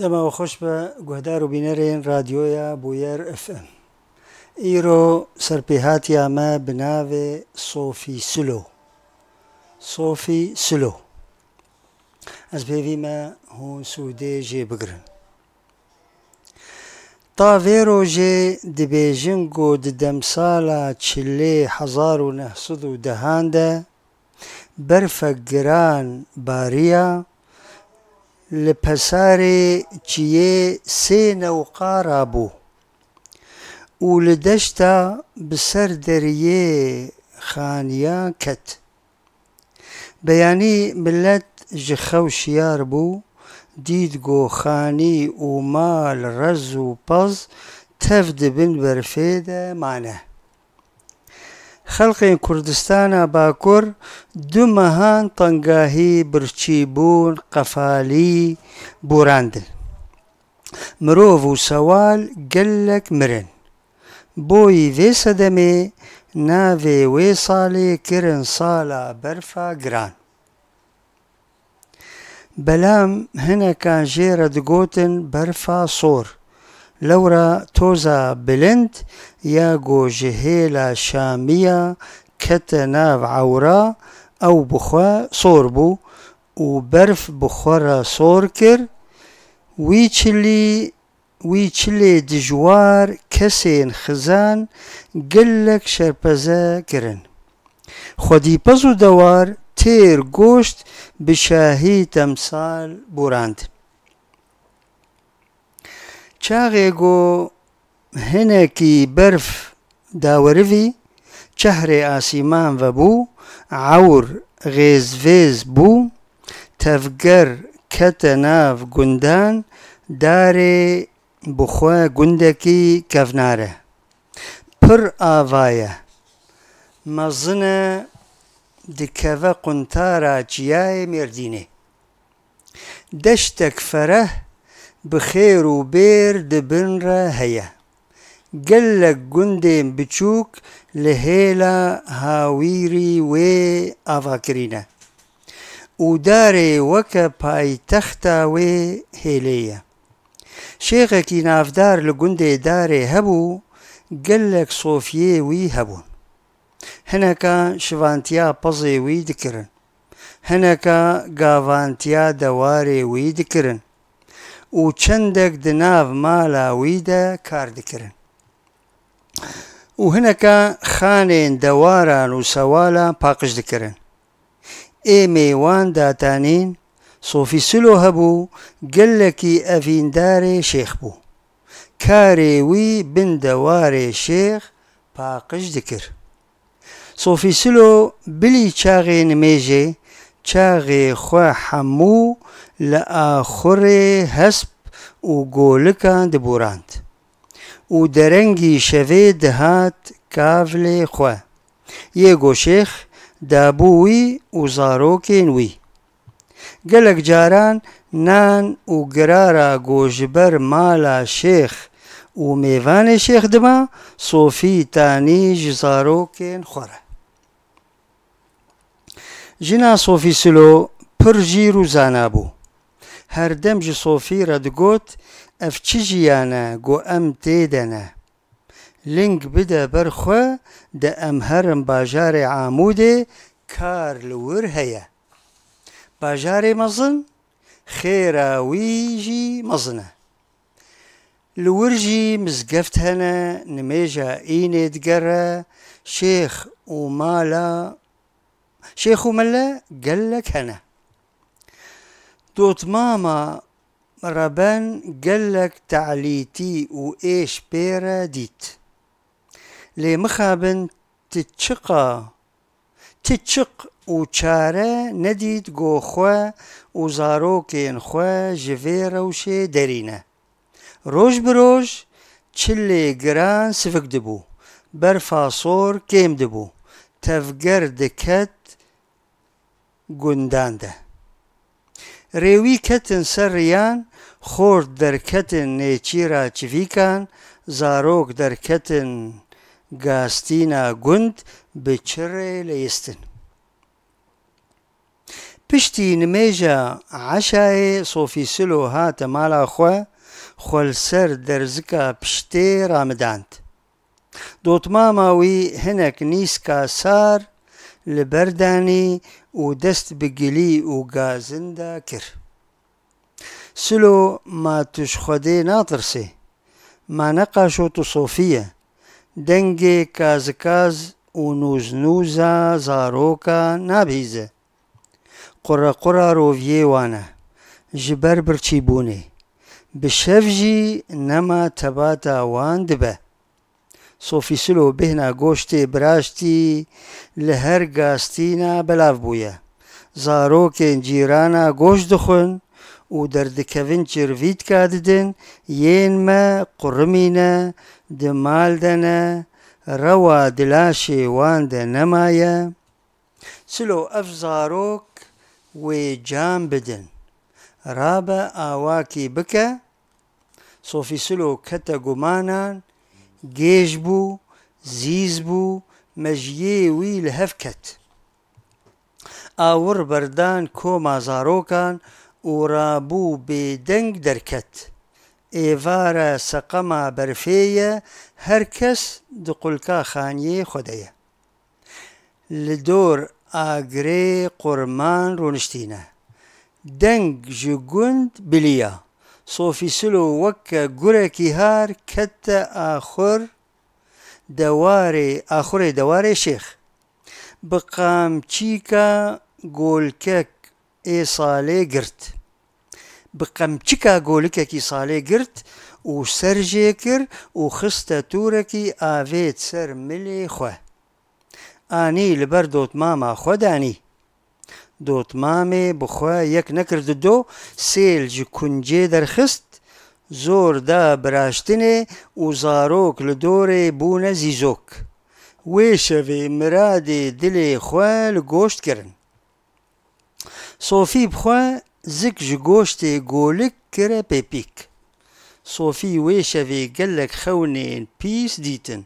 دەما خۆش بە گوهدار و بینەرێن رادیۆیە بویر FM. ئیرۆ سەرپێهاتیامە بناوێ سۆفی سلۆ. سۆفی سلۆ ئەس پێویمە هون سوودێ ژێ بگرن. تا vê rojê dibêjin got di demsala çilê 1910 de berfek giran bariya li pesarê çiyê sê newqa rabû û li deşta bi ser deriyê xaniyan ket. Beyanî millet ji xew şiyar bû, dît got xanî û mal rez û pez tev dibin berfê de mane. Xelkên Kurdistana Bakur du mehan tengahî birçîbûn, qefalî bûrandin. Mirov û sewal gelek mirin. Boî vê sedemê navê wê salê kirin sala berfa giran. Belam hinekan jê re digotin berfa sor. Lewra toza bilind ya got ji hêla şamiya kete nav ewra ew bi xwe sor bû û berf bi xwe re sor kir. Wî çilê dijwar kesên xizan gelek şerpeze kirin. Xwedîpez û dewar têr goşt bi şahî temsal bûrandin. Çaxê got hinekî berf dawerivî, çehrê asîman vebû, ewr xêzvêz bû, tevger kete nav gundan, darê bi xwe gundekî kevnar e. Pir ava ye. Mezin e dikeve quntara çiyayê Mêrdînê. Deştek fereh bi xêr û bêr di bin re heye. Gelek gundên biçûk li hêla hawîrî wê avakirîne û darê weke paytexta wê hêlê ye. Şêxekî navdar li gundê darê hebû, gelek sofiyê wî hebûn. Hinekan şivantiya pezê wî dikirin. Hineka gavantiya dewarê wî dikirin û çendek di nav mala wî de kar dikirin. û hineka xanên dewaran û sewalan paqij dikirin. Êmê wan datanîn, Sofî Silo hebû, gelekî evîndarê şêx bû. Karê wî bin dewarê şêx paqij dikir. Sofî Silo bilî çaxê nimêjê, çaxê xwe hemû li axurê hesp û golikan dibûrand û derengî şevê dihat kavlê xwe. Yê got şêx dabû wî û zarokên wî. Gelek caran nan û girara got ji ber mala şêx û mêvanê şêx dima, Sofî tanî ji zarokên xwe re. Jina Sofî Silo pir jîr û zana bû. Her dem ji Sofî re digot, ev çi jiyan e got em tê de ne. Ling bide ber xwe de em herin bajarê Amûdê, kar li wir heye. Bajarê mezin, xêra wî jî mezin e. Li wir jî mizgeft hene, nimêja înê digere, şêx û mele gelek hene. Dotmama reben gelek teዕlîtî û êş pê re dît. Lê mixabin ti çiq û çare nedît got xwe û zarokên xwe ji vê rewşê derîne. Roj bi roj çilê giran sivik dibû, berfa sor kêm dibû, tevger diket gundan de. Rêwî ketin ser riyan, xort derketin nêçîra çivîkan, zarok derketin gastîna gund bi çirê lêistin. پشتی نمێژە عەشایێ سۆفی سلۆ هاتە ماڵا خۆ خۆلسەر دەرزکە پشتێ ڕامداند. دۆتماماوی هەنێک نیسکە سار لەبەردانی و دەست بگلی و گازندا کرد. سلۆ ما توش خودێ ناترسێ ما نەقاشۆت و سۆفیە دەنگێ کازکاز و نووزنووزە زارۆکە نابیزە قوڕە قوڕە ڕۆڤیێ وانە ji ber birçîbûnê bi şev jî nema tebata wan dibe. Sofî Silo bêhna goştê biraştî li her gastîna belav bûye. Zarokên cîrana goş dixwin û derdikevin çirvîtka didin yên me qurrimîne di mal de ne rewa dilaşê wan de nemaye. Silo ev zarok wê cam bidin rabe awakî bike. Sofî Silo kete gumanan gêj bû zîz bû mejiyê wî li hev ket. Awir berdan koma zarokan û rabû bêdeng derket. Êvara seqema berfê ye her kes di qulka xaniyê xwe de ye. Li dor agirê qurman rûniştîne. Deng ji gund biliya. Sofî Silo weke gurekî har kete axurê dewarê şêx. Bi qamçîka golkek ê salê girt. Bi qemçika golikekî salê girt û ser jê kir û xiste tûrekî avêt ser milê xwe. Anî li ber dotmama xwe danî. Dotmamê bi xwe yek nekirdi do sêl ji kuncê derxist zor da biraştinê û zarok li dorê bûne zîzok. Wê şevê miradê dilê xwe li goşt kirin. Sofî bi xwe zik ji goştê golik kire pêpîk. Sofî wê şevê gelek xewnên pîs dîtin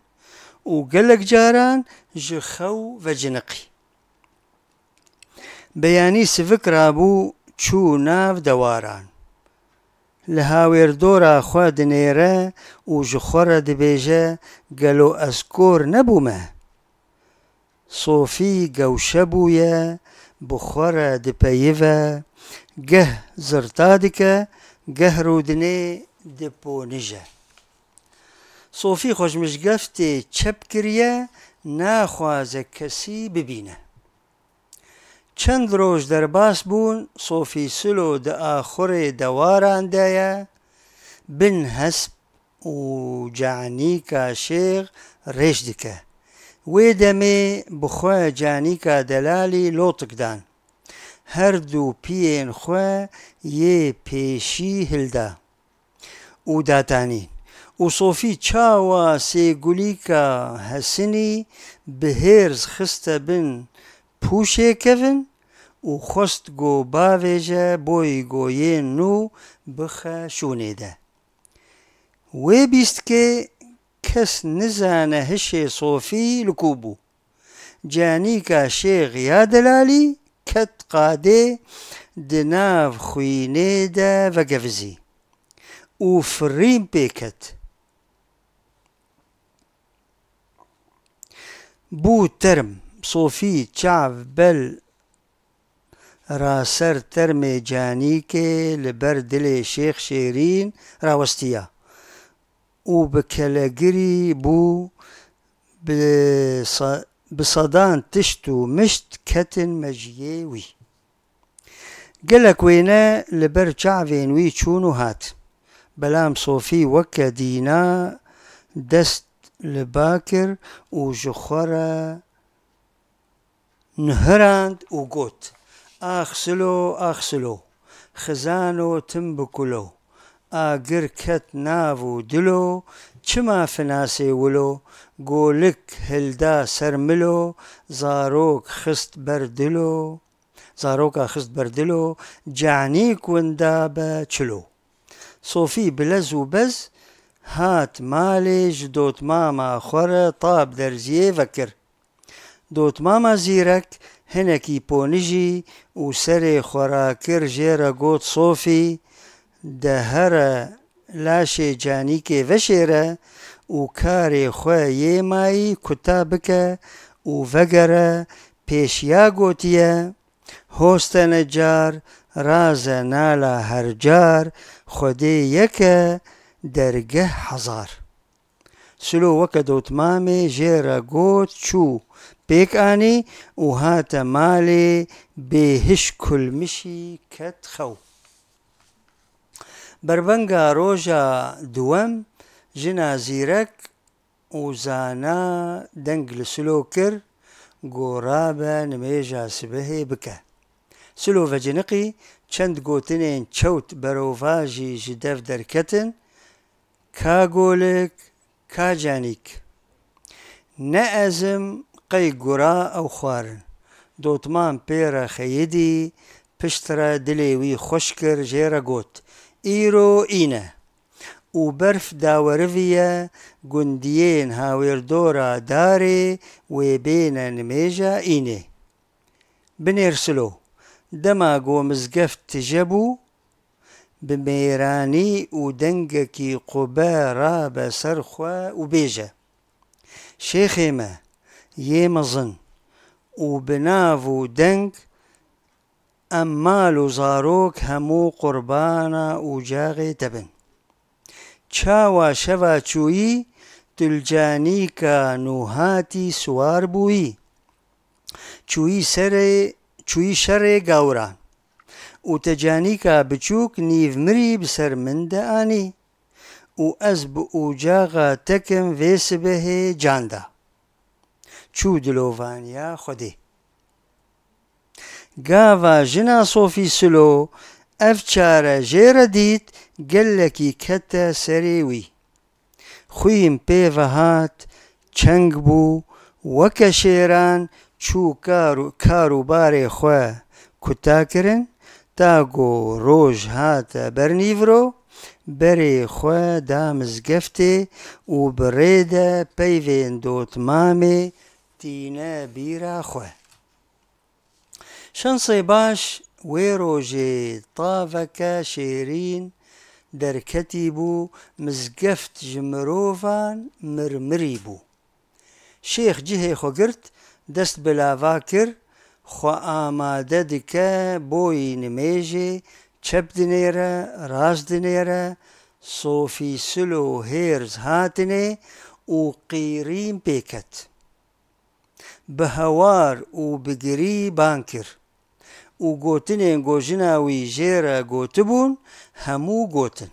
û gelek caran ji xew veciniqî. Beyanî sivik rabû çû nav dewaran. Li hawêrdora xwe dinêre û ji xwe re dibêje gelo ez kor nebûme. Sofî gewşe bûye bi xwe re dipeyive geh zirta dike geh rûdinê diponije. Sofî xweşmişgeftê çep kiriye naxwaze kesî bibîne. Çend roj derbas bûn Sofî Silo di axurê dewaran de ye bin hesp û canîka şêx rêş dike. Wê demê bi xwe canîka delalî lotik dan. Her du piyên xwe yê pêşî hilda û datanîn û Sofî çawa sêgulîka hesinî bi hêrz xiste bin pûşê kevin û xwest got bavêje boyî goyên nû bixe şûnê de. Wê bîstkê kes nizane hişê Sofî li ku bû. Canîka şêx ya delalî ket qadê di nav xwînê de vegevizî û firîn pê ket. Bû term Sofî çav bel raser termê canîkê li ber dilê şêx şêrîn rawestiya û bi kelegirî bû bi sedan tişt û mişt ketin mejiyê wî. Gelek wêne li ber çavên wî çûn û hat. Belam Sofî weke dîna dest li ba kir û ji xwe re nihirand û got: Ax Silo, ax Silo, xizano tim bikulo, agir ket nav û dilo, çima finasê wilo, golik hilda ser milo, zaroka xist ber dilo, canîk winda be çilo. Sofî bi lez û bez hat malê ji dotmama xwe re tab derziyê vekir. Dotmama zîrek هنكي بونجي وسري خوراكر جيرا قوت صوفي دهرا لاشي جانيكي وشيرا وكاري خواه ماي كتابك وفقرا پیشیا گوتیه هوست نجار راز نالا هرجار خودی یک درگه هزار سلو وک دوتمامي جيرا قوت شو بيك آني وهات مالي بهش كل مشي كت خو بربنگا روجا دوام جنا زيرك وزانا دنگل سلو كر قرابا نميجا سبهي بكا سلو فجنقي چند قوتنين چوت بروفاجي جدف دركتن كا قولك كا جانيك نأزم قي قرا أو خوارن دوتمان بيرا خيدي پشترا دليوي خوشكر جيرا قوت إيرو إينا وبرف داورفيا قنديين هاوير دورا داري وبين نميجا إيني بنيرسلو دماغو مزقفت تجبو بميراني ودنقكي قبا رابا سرخوا وبيجا شيخي ما يمظن وبنافو دنق أمالو زاروك همو قربانا وجاغي تبن چاوا شوا چویی دلجانیکا نوهاتی سوار بویی چویی شر گوران و تجانیکا بچوک نیو مری بسر من دانی و از بوجاغا تکم ویس به جاندا چو دلووانیا خودی گاوا جنا صوفی سلو افچارا جیر دیت گلکی کتا سریوی خویم پیوهات چنگ بو وکا شیران چو کارو بار خواه کتا کرن تاگو روژ هات برنیورو بری خواه دامز گفته و بریده پیوین دوت مامه تینه بیرا خواه شنصي باش ويروجي طافك شيرين دركتي بو مزقفت جمروفان مرمري بو شيخ جهي خوغرت دست بلا فاكر خو آماده دكا بوي نميجي چپ دنيرا راس دنيرا صوفي سلو هيرز هاتني و قيرين بيكت بهوار و بگري بانكر و گوتنين گوجناوي جيرا گوتبون همو گوتن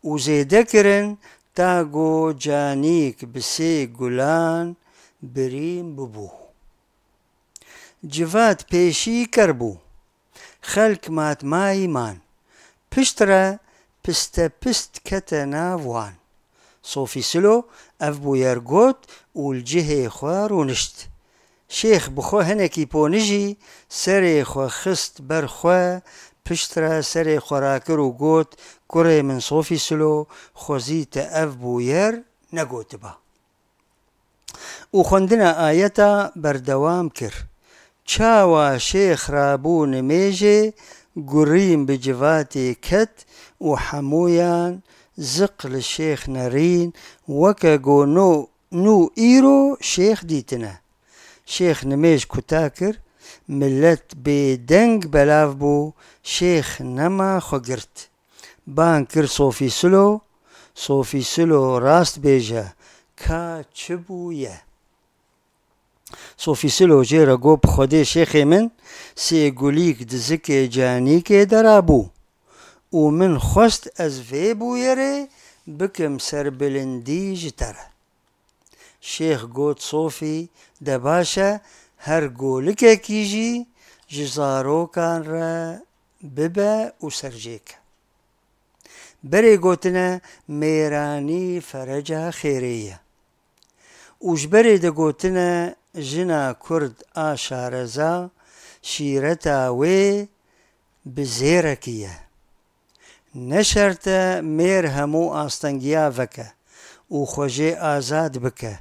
و زيده کرن تاگو جانيك بسي گلان بريم ببو جفات پیشی کربو خلق مات ماي مان پشترا پست پست کتا ناوان صوفي سلو اف بو يرگوت و الجهه خوار و نشت شيخ بخو هنكي بونجي سري خو خست برخوا پشترا سري خوراكر و قوت كوري من صوفي سلو خوزيت اف بوير نقوت با و خوندنا آيتا بردوام كر چاوا شيخ رابو نميجي قريم بجفاتي كت و حمويان زق للشيخ نارين وكا قو نو ايرو شيخ ديتنا شيخ نميج كتاكر ملت بدنگ بلاف بو شيخ نما خوگرت بانكر صوفي سلو راست بيجا كا چبو يه صوفي سلو جيرا قوب خودي شيخي من سيقوليك دزك جانيك درابو ومن خست از فيبو يري بكم سربلندي جتره شيخ قوت صوفي دباشا هر قولك كيجي جزارو كان را ببا وسرجيك بري قوتنا ميراني فرجا خيرية وجبري دا قوتنا جنا كرد آشارزا شيرتا وي بزيركية نشرتا مير همو آستنگيا وكا وخوجي آزاد بكا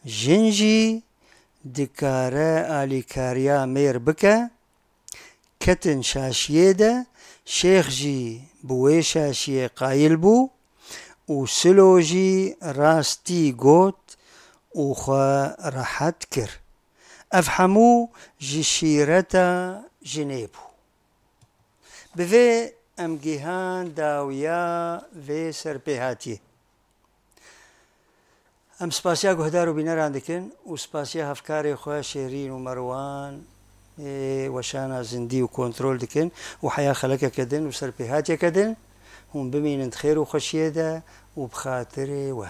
جنجي دكارة آلي كاريا مير بكا كتن شاشيدا شيخ جي بوي شاشيه قايل بو وسلوجي راستي قوت وخا راحت كر أفحمو جشيرتا جنيبو بفي ام جيهان داويا في سربيهاتي ام سپاسیا گهدارو بینران دکن و سپاسیا هفکاری خواه شیرین و مروان وشانا زندی و کنترول دکن و حیا خلقه کدن و سرپیهاتي کدن هم بمینند خیر و خوشیده و بخاطر و